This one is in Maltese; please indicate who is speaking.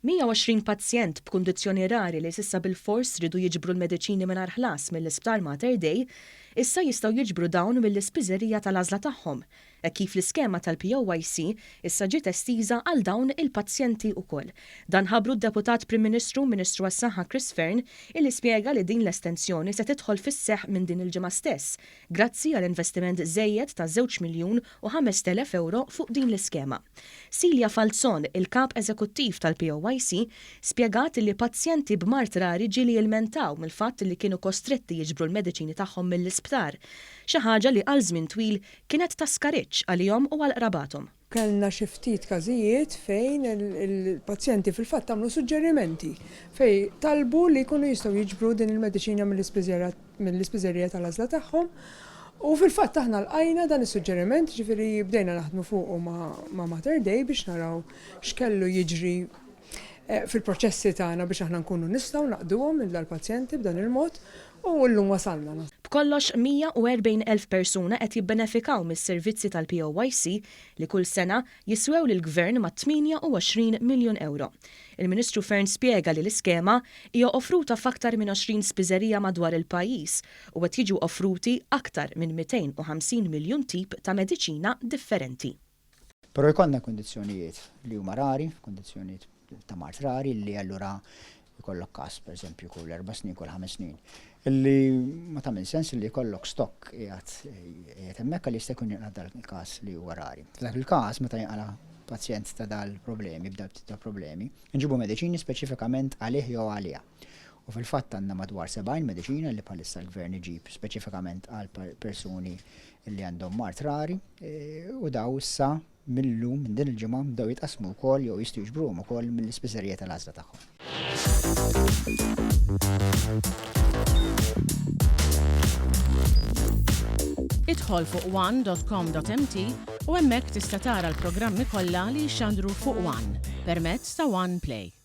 Speaker 1: 120 pazjent b'kundizzjoni rari li s'issa bil-fors ridu jiġbru l-mediċini mingħajr ħlas mill-Isptar Mater Dei, issa jistgħu jiġbru dawn mill-spiżerija tal-għażla tagħhom, kif l-iskema tal-POYC issa ġiet estiża għal dawn il-pazjenti wkoll. Dan ħabru d-Deputat Prim Ministru Ministru għas-Saħħa l-Gvern illi spjega li din l-estensjoni se tidħol fis-seħħ minn din il-ġimgħa stess, grazzi għal investiment żejjed ta' 2 miljun u 5,000 euro fuq din l-iskema. Silja Falzon, il-kap eżekuttiv tal-POYC, spjegat li pazjenti b'mart rari ġieli jilmentaw mill-fatt li kienu kostretti jiġbru l-mediċini tagħhom mill-Isptar, xi ħaġa li għal żmien twil kienet ta' skariċċ għalihom u għal qrabathom.
Speaker 2: Kellna xi ftit każijiet fejn il-pazjenti fil-fatt għamlu suġġerimenti fejn talbu li jkunu jistgħu jiġbru din il-mediċina mill-ispiżerija tal-għażla tagħhom. U fil-fatt aħna lqajna dan is-suġġeriment, ġifieri bdejna naħdmu fuqu ma' Mater Dei biex naraw x'kellu jiġri fil-proċessi tagħna biex aħna nkunu nistgħu naqduhom lill-pazjenti b'dan il-mod u llum wasalna.
Speaker 1: B'kollox 140,000 persuna qed jibbenefikaw mis-servizzi tal-POYC li kull sena jiswew lill-Gvern mat-28 miljun euro. Il-Ministru Fern spjega li l-iskema hija offruta f'aktar minn 20 spiżerija madwar il-pajjiż u qed jiġu offruti aktar minn 250 miljun tip ta' mediċina differenti.
Speaker 3: Però jkollna kondizzjonijiet li huma rari, kondizzjonijiet ta' mart rari li allura jkollok każ pereżempju kull 4 snin, kull 5 snin. Illi ma tagħmel sens li jkollok stokk qiegħed hemmhekk li jista' jkun jinqala il-każ li huwa rari. F'dak il-każ meta jinqala pazjent ta' dal-problemi, b'dak ta' problemi, nġibu mediċini speċifikament għalih jew għaliha. U fil-fatt għandna madwar 70 mediċina li bħalissa l-Gvern iġib speċifikament għal persuni li għandhom mart rari u daw issa millum minn din il-ġimgħa bdew jitqasmu wkoll jew jistgħu jiġbruhom ukoll mill-ispiżerija tal-għażla tagħhom.
Speaker 4: Idħol fuq one.com.mt u hemmhekk tista' tara l-programmi kollha li jxandru fuq One permezz ta' One Play.